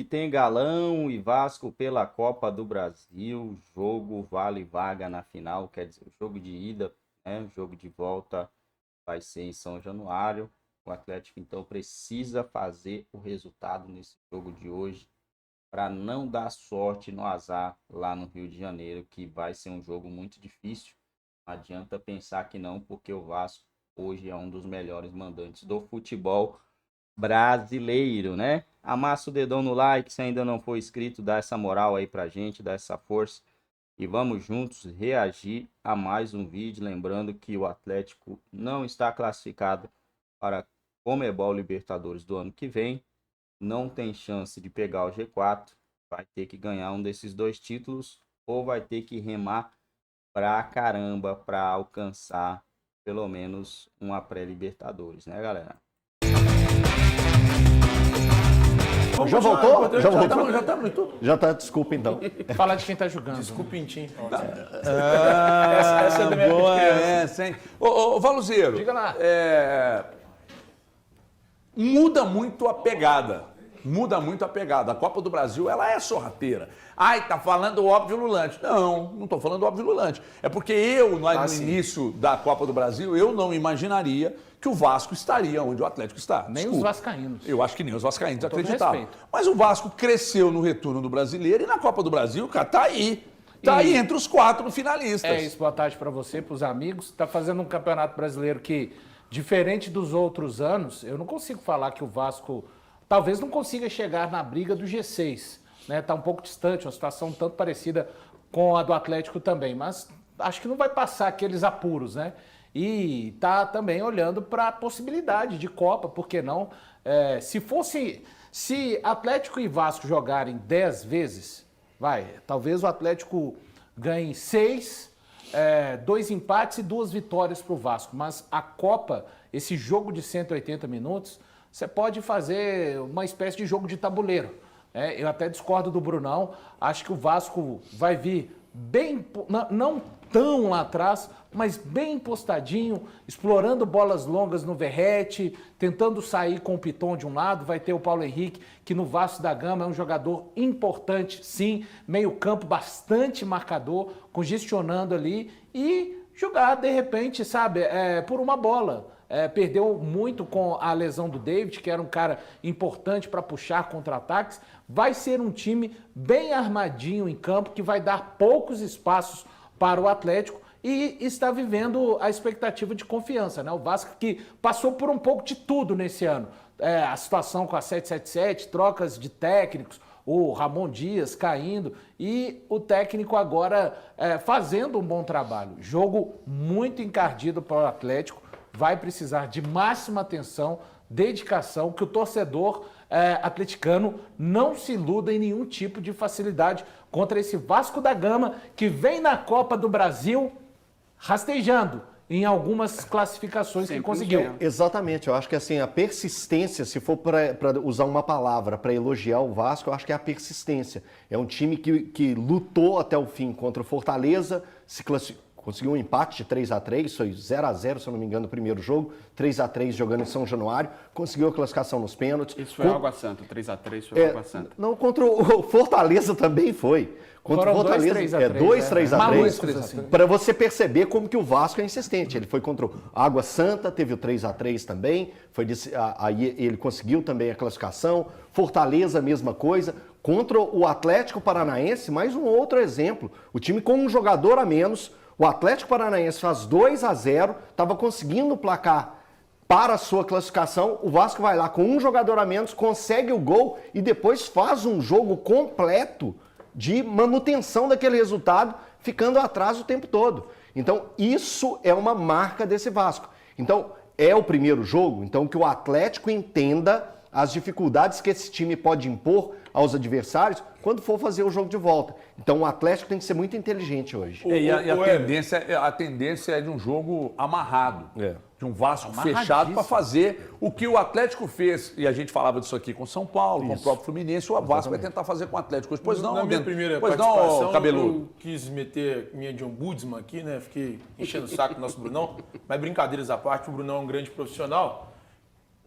E tem Galão e Vasco pela Copa do Brasil. Jogo vale vaga na final, quer dizer, o jogo de ida, né? O jogo de volta vai ser em São Januário. O Atlético então precisa fazer o resultado nesse jogo de hoje para não dar sorte no azar lá no Rio de Janeiro, que vai ser um jogo muito difícil. Não adianta pensar que não, porque o Vasco hoje é um dos melhores mandantes do futebol brasileiro, né? Amassa o dedão no like, se ainda não for inscrito, dá essa moral aí pra gente, dá essa força. E vamos juntos reagir a mais um vídeo. Lembrando que o Atlético não está classificado para Conmebol Libertadores do ano que vem. Não tem chance de pegar o G4. Vai ter que ganhar um desses dois títulos ou vai ter que remar pra caramba para alcançar pelo menos uma pré-Libertadores, né, galera? Já voltou? Já voltou? Já estamos em tudo. Já tá, desculpa então. Falar de quem tá jogando. Desculpa, Pintinho. Essa é da minha Boa criança. essa, hein? Ô, Valuzeiro. Diga lá. Muda muito a pegada. Muda muito a pegada. A Copa do Brasil, ela é sorrateira. Ai, tá falando óbvio lulante. Não tô falando óbvio lulante. É porque eu, no início da Copa do Brasil, eu não imaginaria que o Vasco estaria onde o Atlético está. Nem os vascaínos. Eu acho que nem os vascaínos Com todo acreditavam. respeito. Mas o Vasco cresceu no retorno do Brasileiro e na Copa do Brasil, cara, tá aí. Tá aí entre os 4 finalistas. É isso, boa tarde para você, para os amigos. Tá fazendo um campeonato brasileiro que, diferente dos outros anos, eu não consigo falar que o Vasco talvez não consiga chegar na briga do G6. Né? Tá um pouco distante, uma situação um tanto parecida com a do Atlético também, mas acho que não vai passar aqueles apuros, né? E tá também olhando para a possibilidade de Copa, por que não? Se Atlético e Vasco jogarem 10 vezes, talvez o Atlético ganhe 6, 2 empates e 2 vitórias para o Vasco, mas a Copa, esse jogo de 180 minutos, você pode fazer uma espécie de jogo de tabuleiro. Eu até discordo do Brunão, acho que o Vasco vai vir bem, não tão lá atrás, mas bem postadinho, explorando bolas longas no Verrete, tentando sair com o Piton de um lado, vai ter o Paulo Henrique, que no Vasco da Gama é um jogador importante, sim, meio campo bastante marcador, congestionando ali e jogar de repente, sabe, por uma bola. Perdeu muito com a lesão do David, que era um cara importante para puxar contra-ataques. Vai ser um time bem armadinho em campo, que vai dar poucos espaços para o Atlético e está vivendo a expectativa de confiança, né? O Vasco que passou por um pouco de tudo nesse ano. A situação com a 777, trocas de técnicos, o Ramon Dias caindo e o técnico agora fazendo um bom trabalho. Jogo muito encardido para o Atlético. Vai precisar de máxima atenção, dedicação, que o torcedor atleticano não se iluda em nenhum tipo de facilidade contra esse Vasco da Gama, que vem na Copa do Brasil rastejando em algumas classificações que conseguiu. Exatamente, eu acho que assim, a persistência, se for para usar uma palavra para elogiar o Vasco, eu acho que é a persistência. É um time que lutou até o fim contra o Fortaleza, se classificou. Conseguiu um empate de 3-3, foi 0-0, se eu não me engano, no primeiro jogo, 3-3 jogando em São Januário, conseguiu a classificação nos pênaltis. Isso foi Água Santa, 3-3 foi Água Santa. Não, contra o Fortaleza também foi. Contra o Fortaleza, 2-3-3. Para você perceber como que o Vasco é insistente. Ele foi contra o Água Santa, teve o 3-3 também, aí ele conseguiu também a classificação. Fortaleza, mesma coisa. Contra o Atlético Paranaense, mais um outro exemplo. O time com um jogador a menos. O Atlético Paranaense faz 2-0, estava conseguindo o placar para a sua classificação. O Vasco vai lá com um jogador a menos, consegue o gol e depois faz um jogo completo de manutenção daquele resultado, ficando atrás o tempo todo. Então, isso é uma marca desse Vasco. Então, é o primeiro jogo, então que o Atlético entenda as dificuldades que esse time pode impor aos adversários quando for fazer o jogo de volta. Então o Atlético tem que ser muito inteligente hoje. A tendência é de um jogo amarrado, de um Vasco fechado para fazer o que o Atlético fez. E a gente falava disso aqui com São Paulo, com o próprio Fluminense, o Vasco vai tentar fazer com o Atlético hoje. Pois não, na minha primeira participação, eu quis meter minha de ombudsman aqui, né? Fiquei enchendo o saco do nosso Brunão. Mas brincadeiras à parte, o Brunão é um grande profissional.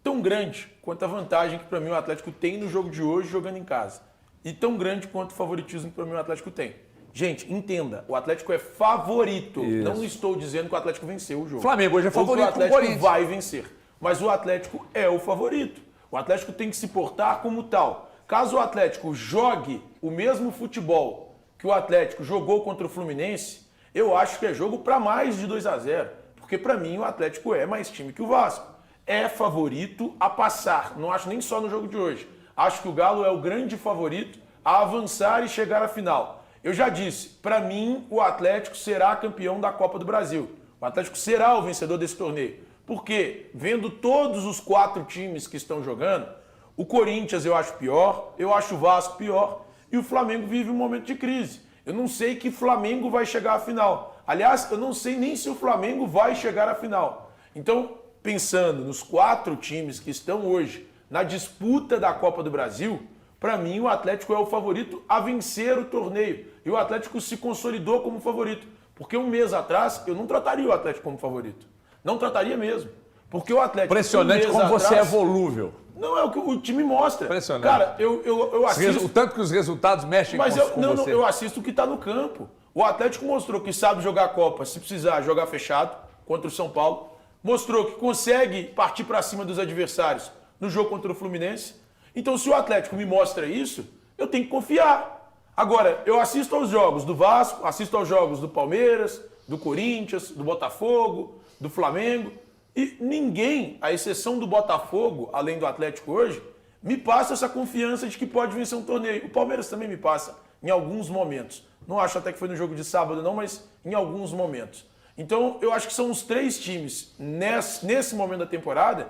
tão grande quanto a vantagem que para mim o Atlético tem no jogo de hoje jogando em casa. E tão grande quanto o favoritismo que para mim o Atlético tem. Gente, entenda, o Atlético é favorito. Isso. Não estou dizendo que o Atlético venceu o jogo. Flamengo hoje é favorito. Ou que o Atlético vai vencer. Mas o Atlético é o favorito. O Atlético tem que se portar como tal. Caso o Atlético jogue o mesmo futebol que o Atlético jogou contra o Fluminense, eu acho que é jogo para mais de 2-0. Porque para mim o Atlético é mais time que o Vasco. É favorito a passar. Não acho nem só no jogo de hoje. Acho que o Galo é o grande favorito a avançar e chegar à final. Eu já disse, para mim o Atlético será campeão da Copa do Brasil. O Atlético será o vencedor desse torneio. Porque, vendo todos os 4 times que estão jogando, o Corinthians eu acho pior, eu acho o Vasco pior e o Flamengo vive um momento de crise. Eu não sei que Flamengo vai chegar à final. Aliás, eu não sei nem se o Flamengo vai chegar à final. Então, pensando nos 4 times que estão hoje na disputa da Copa do Brasil, para mim o Atlético é o favorito a vencer o torneio. E o Atlético se consolidou como favorito. Porque um mês atrás eu não trataria o Atlético como favorito. Não trataria mesmo. Porque o Atlético... Impressionante como você é volúvel. Não, é o que o time mostra. Impressionante. Cara, eu assisto... O tanto que os resultados mexem com você. Não, eu assisto o que está no campo. O Atlético mostrou que sabe jogar a Copa, se precisar, jogar fechado contra o São Paulo. Mostrou que consegue partir para cima dos adversários no jogo contra o Fluminense. Então, se o Atlético me mostra isso, eu tenho que confiar. Agora, eu assisto aos jogos do Vasco, assisto aos jogos do Palmeiras, do Corinthians, do Botafogo, do Flamengo. E ninguém, à exceção do Botafogo, além do Atlético hoje, me passa essa confiança de que pode vencer um torneio. O Palmeiras também me passa em alguns momentos. Não acho até que foi no jogo de sábado não, mas em alguns momentos. Então, eu acho que são os 3 times nesse momento da temporada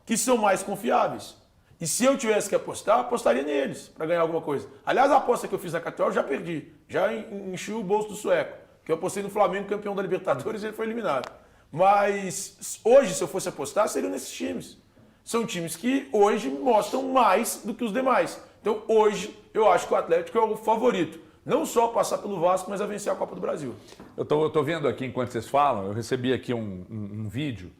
que são mais confiáveis. E se eu tivesse que apostar, apostaria neles para ganhar alguma coisa. Aliás, a aposta que eu fiz na KTO eu já perdi. Já enchi o bolso do sueco. Que eu apostei no Flamengo, campeão da Libertadores, e ele foi eliminado. Mas hoje, se eu fosse apostar, seriam nesses times. São times que hoje mostram mais do que os demais. Então, hoje, eu acho que o Atlético é o favorito. Não só a passar pelo Vasco, mas a vencer a Copa do Brasil. Eu tô vendo aqui, enquanto vocês falam, eu recebi aqui um vídeo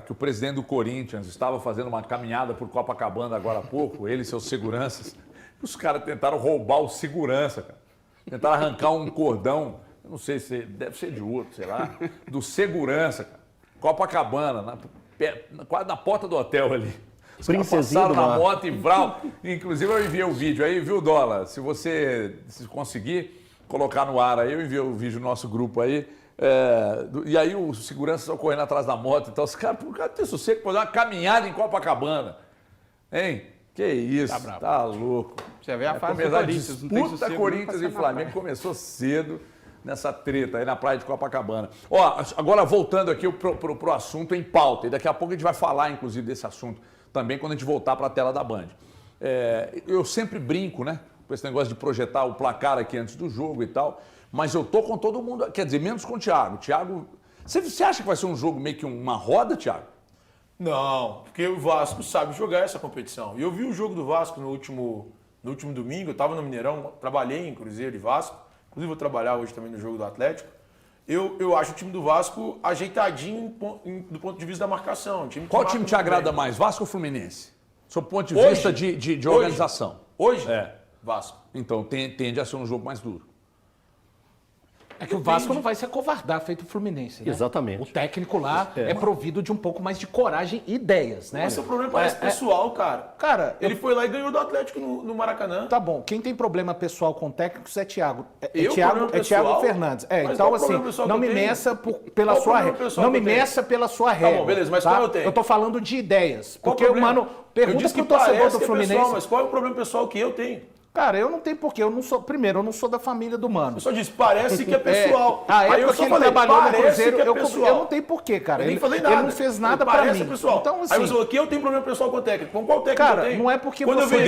que o presidente do Corinthians estava fazendo uma caminhada por Copacabana agora há pouco, ele e seus seguranças. Os caras tentaram roubar o segurança, cara. Tentaram arrancar um cordão, não sei se deve ser de outro, sei lá, do segurança, cara. Copacabana, quase na porta do hotel ali. Os caras passaram na moto e vral. Inclusive eu enviei o vídeo aí, viu, Dólar? Se você conseguir colocar no ar aí, eu enviei o vídeo no nosso grupo aí. E aí os seguranças estão correndo atrás da moto e tal. Os caras, o cara tem sossego para dar uma caminhada em Copacabana. Hein? Que isso, tá louco. Você vê a fase do Corinthians. Não tem sossego, Corinthians e Flamengo começou cedo nessa treta aí na praia de Copacabana. Ó, agora voltando aqui pro assunto em pauta, e daqui a pouco a gente vai falar, inclusive, desse assunto também quando a gente voltar para a tela da Band. Eu sempre brinco, né, com esse negócio de projetar o placar aqui antes do jogo e tal, mas eu tô com todo mundo, quer dizer, menos com o Thiago. Thiago, você acha que vai ser um jogo meio que uma roda, Thiago? Não, porque o Vasco sabe jogar essa competição. E eu vi o jogo do Vasco no último domingo, eu estava no Mineirão, trabalhei em Cruzeiro e Vasco, inclusive vou trabalhar hoje também no jogo do Atlético. Eu acho o time do Vasco ajeitadinho do ponto de vista da marcação. Qual time te agrada mais, Vasco ou Fluminense? Sob o ponto de vista de organização. Hoje? Vasco. Então tende a ser um jogo mais duro. É que o Vasco não vai se acovardar feito o Fluminense, né? Exatamente. O técnico lá é provido de um pouco mais de coragem e ideias, né? Mas o problema parece pessoal, cara. Cara, ele foi lá e ganhou do Atlético no Maracanã. Tá bom. Quem tem problema pessoal com técnicos é Thiago. É Thiago Fernandes. Então, assim, não me meça pela sua regra. Não me meça pela sua regra. Tá bom, beleza, mas qual eu tenho? Eu tô falando de ideias. Porque o mano pergunta pro torcedor do Fluminense. Mas qual é o problema pessoal que eu tenho? Cara, eu não tenho porquê. Primeiro, eu não sou da família do mano. Eu só disse, parece que é pessoal. Aí eu que ele trabalhou no Cruzeiro, eu não tenho porquê, cara. Ele não fez nada pra mim. Pessoal. Então, assim, aí você falou que eu tenho problema pessoal com o técnico. Com qual técnico eu tenho? Não é porque quando você... eu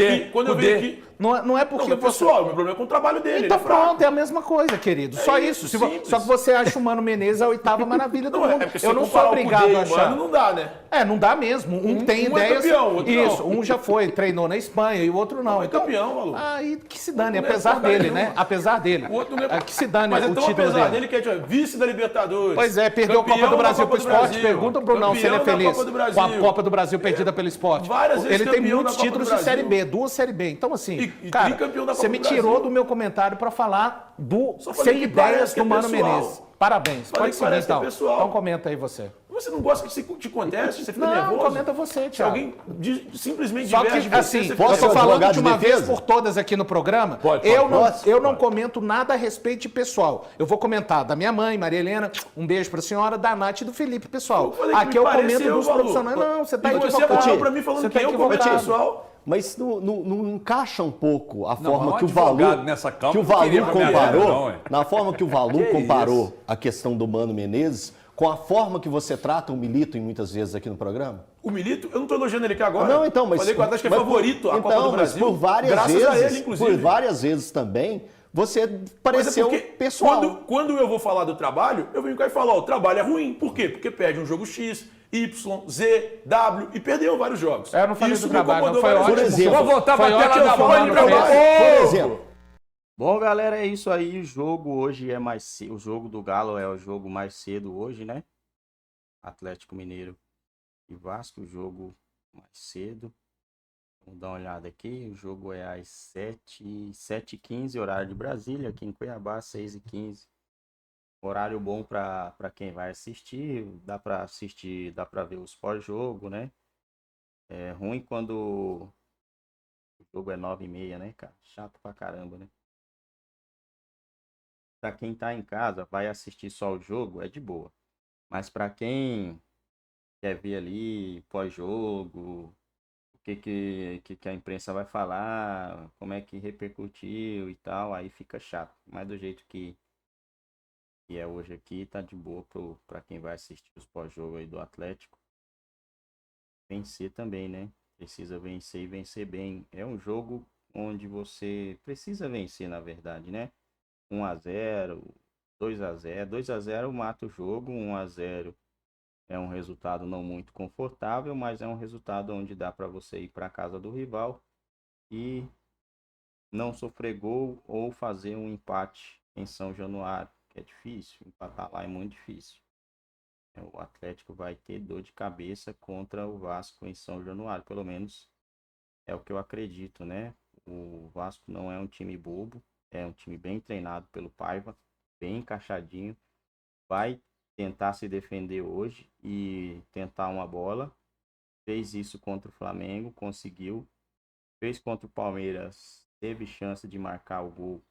venho aqui... Não é porque não, pessoal, o meu problema é com o trabalho dele. Então pronto, é a mesma coisa, querido. Só isso. Só que você acha o Mano Menezes a 8ª maravilha do mundo. Eu não sou obrigado a achar. Não dá, né? Não dá mesmo. Um tem ideias. É campeão, outro isso, um já foi, treinou na Espanha e o outro não. É campeão, maluco. Aí que se dane, apesar dele, né? Apesar dele. O outro não é... Que se dane Mas o então, título apesar dele. dele, que é vice da Libertadores. Pois é, perdeu a Copa do Brasil pro esporte. Pergunta pro Brunão se ele é feliz com a Copa do Brasil perdida pelo esporte. Várias vezes ele tem muitos títulos de Série B, 2 Série B. Então, assim, cara, você me tirou do meu comentário para falar do sem ideias do Mano Menezes. Parabéns. Pode seguir, então. Então comenta aí você. Você não gosta que se te conteste, você fica nervoso? Não, comenta você, Thiago. Se alguém simplesmente só que, assim, eu tô falando de uma vez por todas aqui no programa, eu não comento nada a respeito de pessoal. Eu vou comentar da minha mãe, Maria Helena, um beijo pra senhora, da Nath e do Felipe, pessoal. Aqui eu comento dos profissionais. Não, você tá equivocado. Você pra mim falando que eu comento pessoal. Mas não encaixa um pouco a forma que o Valu comparou, na forma que o Valu comparou a questão do Mano Menezes com a forma que você trata o Milito muitas vezes aqui no programa? O Milito? Eu não estou elogiando ele aqui agora. Não, então, mas... Falei que o Atlético é favorito à Copa do Brasil. Mas por várias vezes, por várias vezes também, você pareceu pessoal. Quando eu vou falar do trabalho, eu venho cá e falo, ó, o trabalho é ruim. Por quê? Porque perde um jogo X, Y, Z, W e perdeu vários jogos. Eu não falei do trabalho, não foi ótimo. Por exemplo, vou voltar para a tela da bola por exemplo. Bom, galera, é isso aí. O jogo hoje é mais cedo. O jogo do Galo é o jogo mais cedo hoje, né? Atlético Mineiro e Vasco, o jogo mais cedo. Vamos dar uma olhada aqui. O jogo é às 7h15, horário de Brasília. Aqui em Cuiabá, 6h15. Horário bom para quem vai assistir. Dá para assistir, dá para ver os pós-jogo, né? É ruim quando o jogo é 9h30, né, cara? Chato pra caramba, né? Para quem tá em casa, vai assistir só o jogo, é de boa. Mas para quem quer ver ali pós-jogo, o que a imprensa vai falar, como é que repercutiu e tal, aí fica chato. Mas do jeito que é hoje aqui, tá de boa para quem vai assistir os pós-jogo aí do Atlético. Vencer também, né? Precisa vencer e vencer bem. É um jogo onde você precisa vencer, na verdade, né? 1-0, 2-0. 2-0 mata o jogo, 1-0 é um resultado não muito confortável, mas é um resultado onde dá para você ir para a casa do rival e não sofrer gol ou fazer um empate em São Januário, que é difícil, empatar lá é muito difícil. O Atlético vai ter dor de cabeça contra o Vasco em São Januário, pelo menos é o que eu acredito, né? O Vasco não é um time bobo. É um time bem treinado pelo Paiva, bem encaixadinho. Vai tentar se defender hoje e tentar uma bola. Fez isso contra o Flamengo, conseguiu. Fez contra o Palmeiras, teve chance de marcar o gol.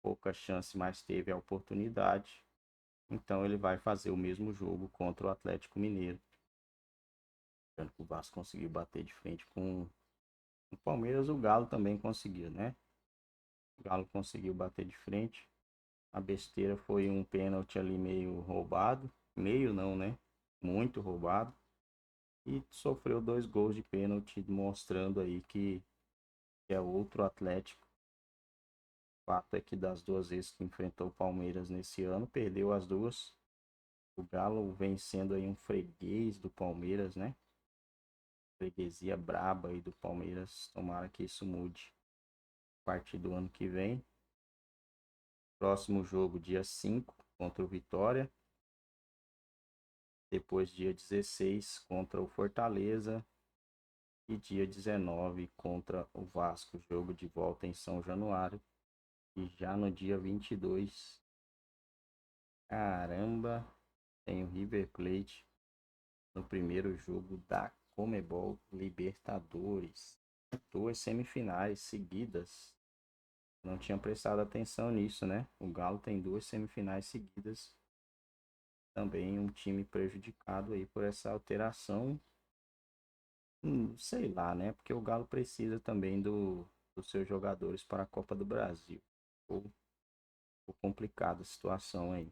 Pouca chance, mas teve a oportunidade. Então ele vai fazer o mesmo jogo contra o Atlético Mineiro. O Vasco conseguiu bater de frente com o Palmeiras, o Galo também conseguiu, né? O Galo conseguiu bater de frente. A besteira foi um pênalti ali meio roubado. Meio não, né? Muito roubado. E sofreu 2 gols de pênalti, mostrando aí que é outro Atlético. O fato é que das 2 vezes que enfrentou o Palmeiras nesse ano, perdeu as 2. O Galo vem sendo aí um freguês do Palmeiras, né? Freguesia braba aí do Palmeiras. Tomara que isso mude a partir do ano que vem. Próximo jogo, dia 5, contra o Vitória. Depois, dia 16, contra o Fortaleza. E dia 19, contra o Vasco. Jogo de volta em São Januário. E já no dia 22, caramba, tem o River Plate no primeiro jogo da Conmebol Libertadores. 2 semifinais seguidas. Não tinha prestado atenção nisso, né? O Galo tem 2 semifinais seguidas. Também um time prejudicado aí por essa alteração. Sei lá, né? Porque o Galo precisa também dos seus jogadores para a Copa do Brasil. Ficou complicada a situação aí.